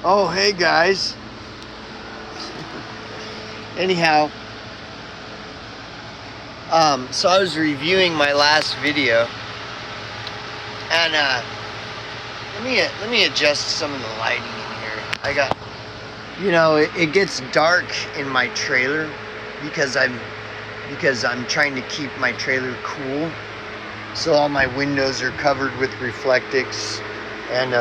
Oh, hey guys. Anyhow, so I was reviewing my last video, and let me adjust some of the lighting in here. I got, it gets dark in my trailer because I'm trying to keep my trailer cool. So all my windows are covered with Reflectix, and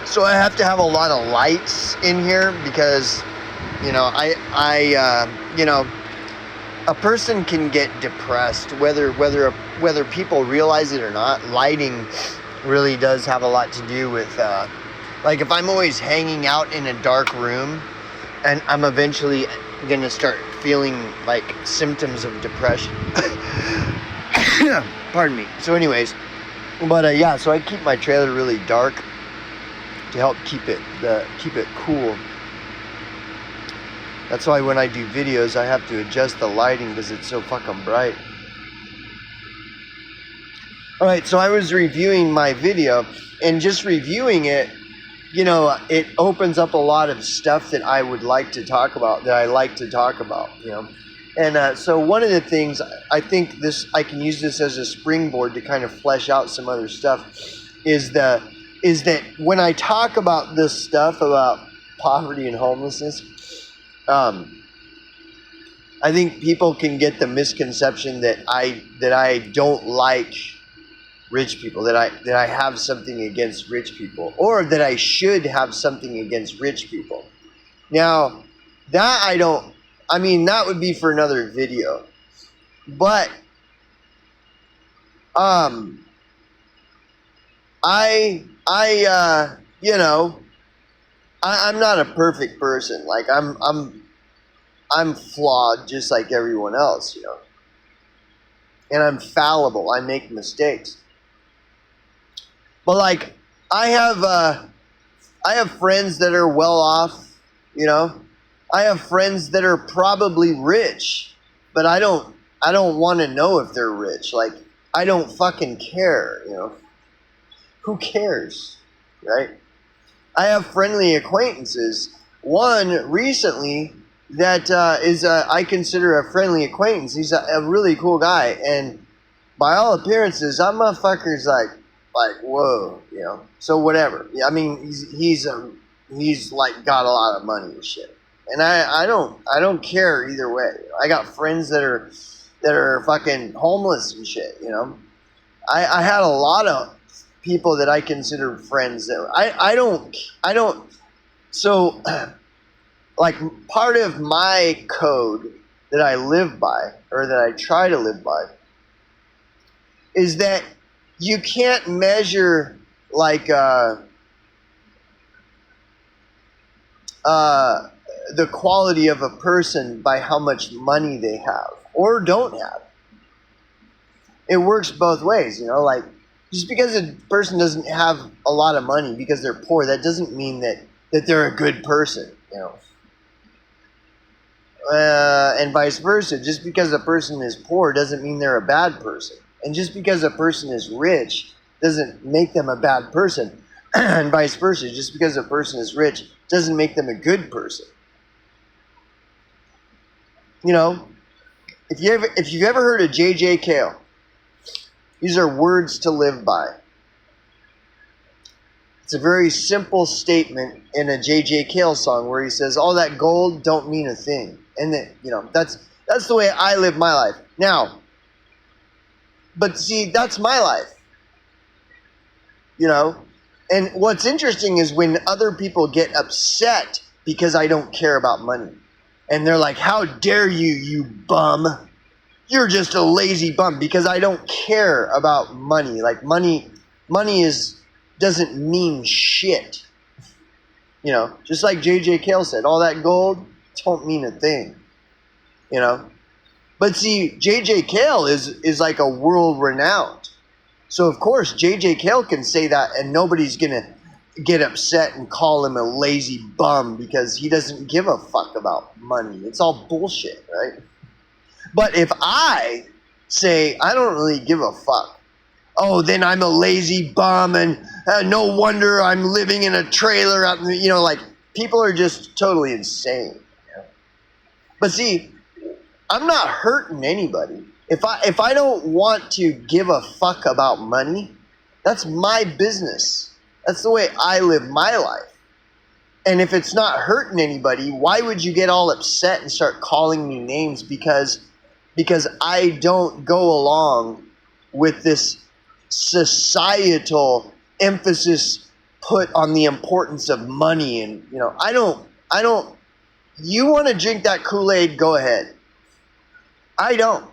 so I have to have a lot of lights in here because a person can get depressed whether people realize it or not. Lighting really does have a lot to do with like if I'm always hanging out in a dark room, and I'm eventually gonna start feeling like symptoms of depression. Pardon me. So anyways, but yeah, so I keep my trailer really dark to help keep it cool. That's why when I do videos, I have to adjust the lighting because it's so fucking bright. Alright, so I was reviewing my video, and just reviewing it, it opens up a lot of stuff that I would like to talk about, And so one of the things, I think I can use this as a springboard to kind of flesh out some other stuff, is that when I talk about this stuff about poverty and homelessness, I think people can get the misconception that I don't like rich people, that I have something against rich people, or that I should have something against rich people. Now, that would be for another video. But I'm not a perfect person. Like I'm flawed just like everyone else, And I'm fallible. I make mistakes. But like I have friends that are well off, I have friends that are probably rich, but I don't want to know if they're rich. Like I don't fucking care, Who cares, right? I have friendly acquaintances. One recently that I consider a friendly acquaintance. He's a really cool guy, and by all appearances, that motherfucker's like whoa, So whatever. I mean, he's like got a lot of money and shit, and I don't care either way. I got friends that are fucking homeless and shit. I had a lot of people that I consider friends that I don't. So, like, part of my code that I live by, or that I try to live by, is that you can't measure like the quality of a person by how much money they have or don't have. It works both ways, like just because a person doesn't have a lot of money because they're poor, that doesn't mean that they're a good person, and vice versa. Just because a person is poor doesn't mean they're a bad person. And just because a person is rich doesn't make them a bad person. And vice versa. Just because a person is rich doesn't make them a good person. If you've ever heard of J.J. Cale, these are words to live by. It's a very simple statement in a J.J. Cale song where he says, all that gold don't mean a thing. And that, that's the way I live my life. Now, but see, that's my life. And what's interesting is when other people get upset because I don't care about money. And they're like, how dare you, you bum? You're just a lazy bum, because I don't care about money. Like money doesn't mean shit. Just like J.J. Cale said, all that gold don't mean a thing. But see, J.J. Cale is like a world renowned. So of course J.J. Cale can say that and nobody's gonna get upset and call him a lazy bum because he doesn't give a fuck about money. It's all bullshit, right? But if I say I don't really give a fuck oh, then I'm a lazy bum, and no wonder I'm living in a trailer out in the, like, people are just totally insane. But see, I'm not hurting anybody. If I don't want to give a fuck about money, that's my business. That's the way I live my life. And if it's not hurting anybody, why would you get all upset and start calling me names because I don't go along with this societal emphasis put on the importance of money? And I don't you want to drink that Kool-Aid, go ahead. I don't.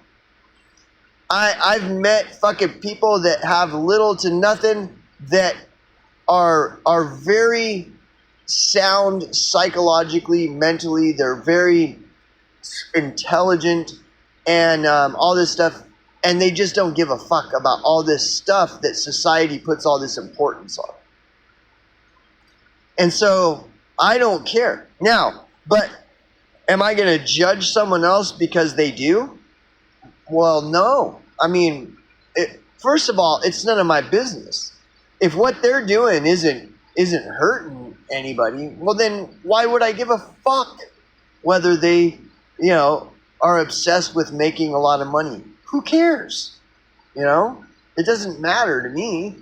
I've met fucking people that have little to nothing that are very sound psychologically, mentally. They're very intelligent and all this stuff, and they just don't give a fuck about all this stuff that society puts all this importance on. And so I don't care. Now, but am I going to judge someone else because they do? Well, no. I mean, first of all, it's none of my business. If what they're doing isn't hurting anybody, well then why would I give a fuck whether they, are obsessed with making a lot of money? Who cares? It doesn't matter to me,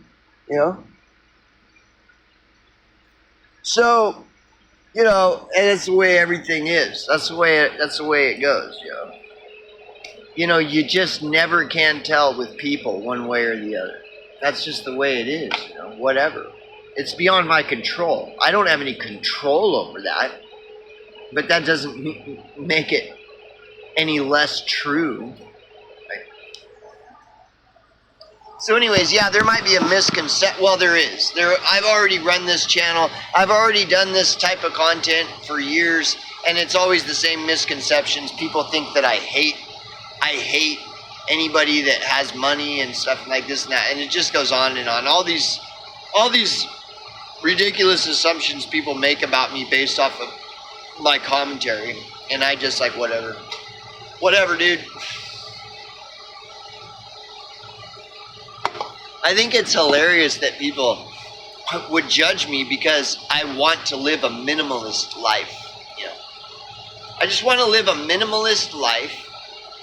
So, and that's the way everything is. That's the way it goes, You just never can tell with people one way or the other. That's just the way it is, whatever. It's beyond my control. I don't have any control over that. But that doesn't make it any less true. So anyways, yeah, there might be a misconception. Well, there is. I've already run this channel. I've already done this type of content for years, and it's always the same misconceptions. People think that I hate anybody that has money and stuff like this and that, and it just goes on and on. All these ridiculous assumptions people make about me based off of my commentary, and I just like, whatever, dude. I think it's hilarious that people would judge me because I want to live a minimalist life. I just want to live a minimalist life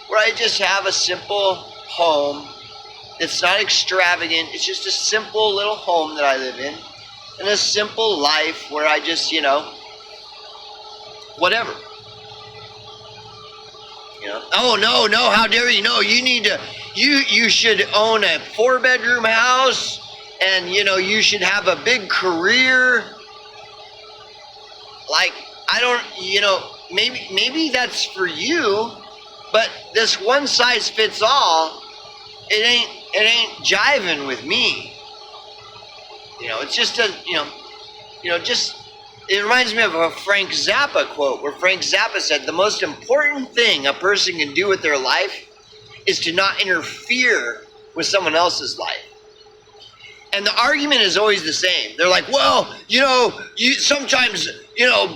where I just have a simple home that's not extravagant. It's just a simple little home that I live in, and a simple life where I just, whatever. Oh, no, how dare you? No, you need to, you should own a 4-bedroom house, and, you should have a big career. Like, I don't, maybe that's for you, but this one size fits all, it ain't jiving with me. It's just it reminds me of a Frank Zappa quote where Frank Zappa said, the most important thing a person can do with their life is to not interfere with someone else's life. And the argument is always the same. They're like, well, sometimes,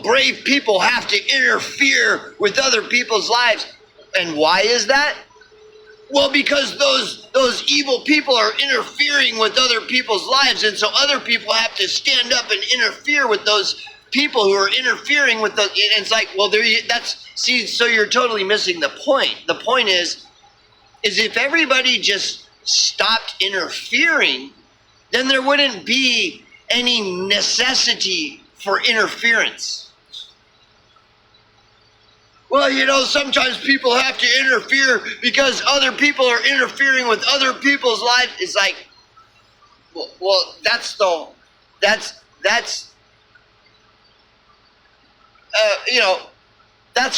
brave people have to interfere with other people's lives. And why is that? Well, because those evil people are interfering with other people's lives, and so other people have to stand up and interfere with those people who are interfering with the. And it's like, well, so you're totally missing the point. The point is if everybody just stopped interfering, then there wouldn't be any necessity for interference. Well, sometimes people have to interfere because other people are interfering with other people's lives. It's like, well, that's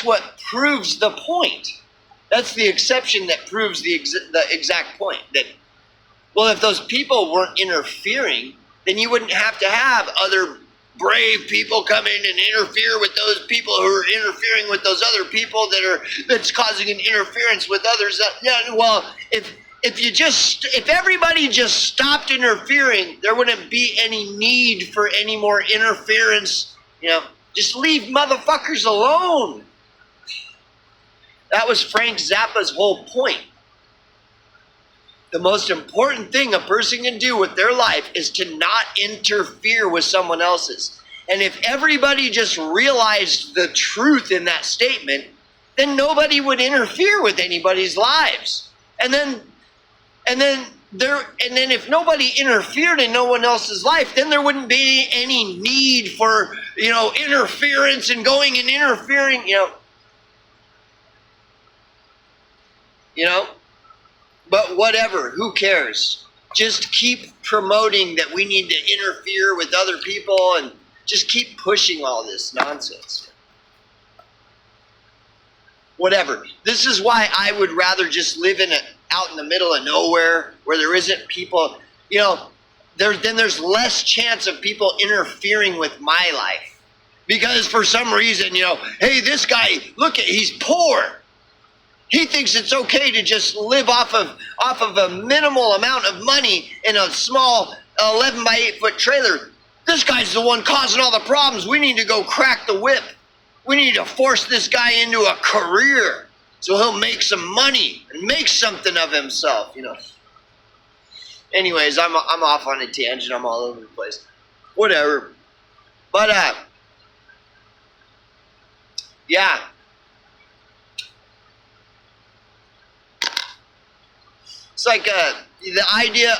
what proves the point. That's the exception that proves the exact point. That, well, if those people weren't interfering, then you wouldn't have to have other brave people come in and interfere with those people who are interfering with those other people that's causing an interference with others. If everybody just stopped interfering, there wouldn't be any need for any more interference. Just leave motherfuckers alone. That was Frank Zappa's whole point. The most important thing a person can do with their life is to not interfere with someone else's. And if everybody just realized the truth in that statement, then nobody would interfere with anybody's lives. And then if nobody interfered in no one else's life, then there wouldn't be any need for, interference and going and interfering, But whatever, who cares? Just keep promoting that we need to interfere with other people and just keep pushing all this nonsense. Whatever. This is why I would rather just live out in the middle of nowhere where there isn't people, then there's less chance of people interfering with my life. Because for some reason, hey, this guy, he's poor. He thinks it's okay to just live off of a minimal amount of money in a small 11 by 8 foot trailer. This guy's the one causing all the problems. We need to go crack the whip. We need to force this guy into a career so he'll make some money and make something of himself, Anyways, I'm off on a tangent. I'm all over the place. Whatever. But yeah. It's like the idea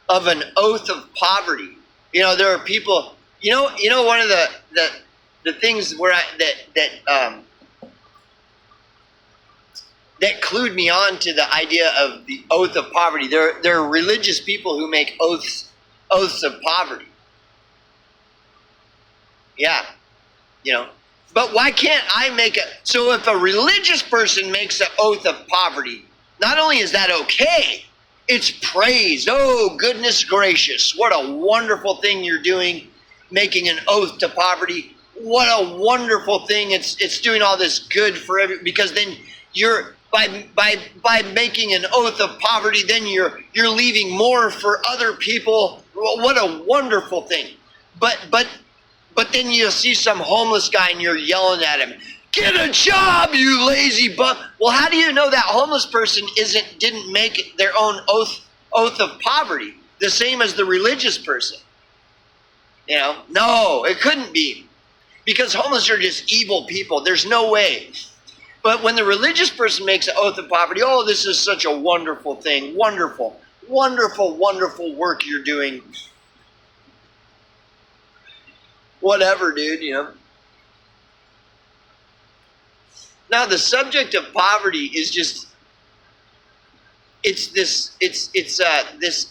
of an oath of poverty. There are people. One of the things where that clued me on to the idea of the oath of poverty. There are religious people who make oaths of poverty. Yeah, But why can't I make so if a religious person makes an oath of poverty, not only is that okay, it's praised. Oh, goodness gracious, what a wonderful thing you're doing, making an oath to poverty. What a wonderful thing. It's doing all this good for because then you're by making an oath of poverty, then you're leaving more for other people. What a wonderful thing. But then you'll see some homeless guy and you're yelling at him, "Get a job, you lazy bum." Well, how do you know that homeless person didn't make their own oath of poverty, the same as the religious person? No, it couldn't be. Because homeless are just evil people. There's no way. But when the religious person makes an oath of poverty, oh, this is such a wonderful thing. Wonderful, wonderful, wonderful work you're doing. Whatever, dude, Now the subject of poverty is just this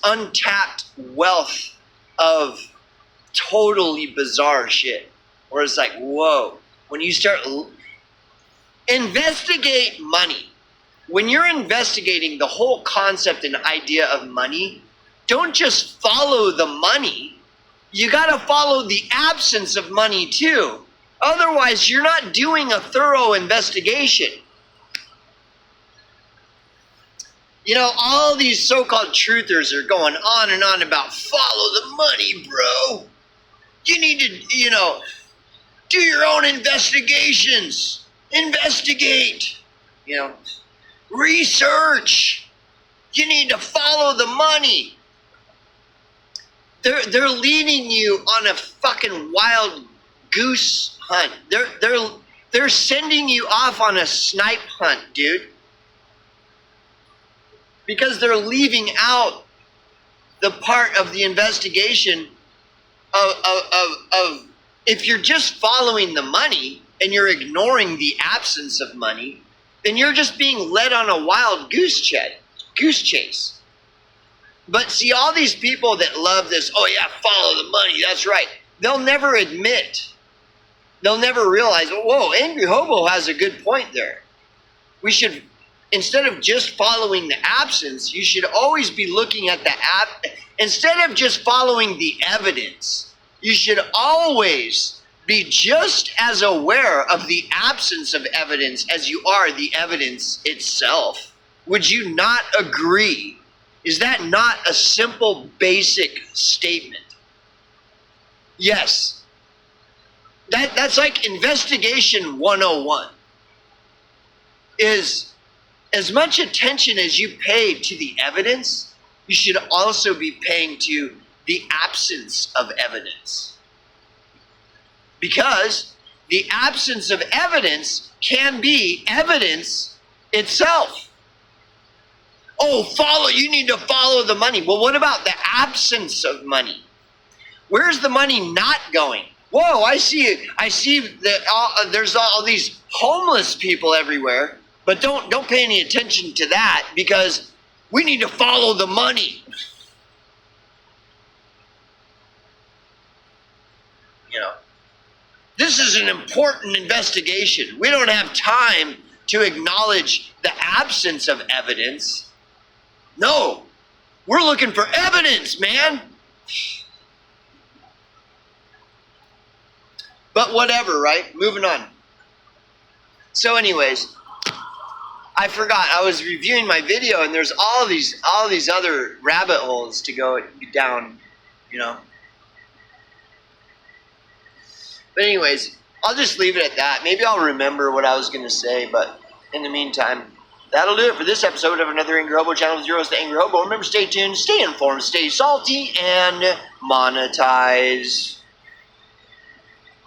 untapped wealth of totally bizarre shit. Where it's like, whoa, when you start investigate money. When you're investigating the whole concept and idea of money, don't just follow the money. You got to follow the absence of money too. Otherwise, you're not doing a thorough investigation. All these so-called truthers are going on and on about follow the money, bro. You need to, do your own investigations. Investigate. Research. You need to follow the money. They're leading you on a fucking wild goose hunt. They're sending you off on a snipe hunt, dude. Because they're leaving out the part of the investigation of if you're just following the money and you're ignoring the absence of money, then you're just being led on a wild goose chase. But see, all these people that love this, oh yeah, follow the money, that's right. They'll never admit. They'll never realize, whoa, Angry Hobo has a good point there. We should, instead of just following the absence, you should always be looking at instead of just following the evidence, you should always be just as aware of the absence of evidence as you are the evidence itself. Would you not agree? Is that not a simple, basic statement? Yes. That's like investigation 101 is as much attention as you pay to the evidence, you should also be paying to the absence of evidence. Because the absence of evidence can be evidence itself. Oh, you need to follow the money. Well, what about the absence of money? Where's the money not going? Whoa, I see that there's all these homeless people everywhere, but don't pay any attention to that because we need to follow the money. You know, this is an important investigation. We don't have time to acknowledge the absence of evidence. No, we're looking for evidence, man. But whatever, right? Moving on. So anyways, I forgot. I was reviewing my video and there's all these other rabbit holes to go down, you know. But anyways, I'll just leave it at that. Maybe I'll remember what I was going to say, but in the meantime, that'll do it for this episode of another Angry Hobo channel with Zeros, the Angry Hobo. Remember, stay tuned, stay informed, stay salty, and monetize.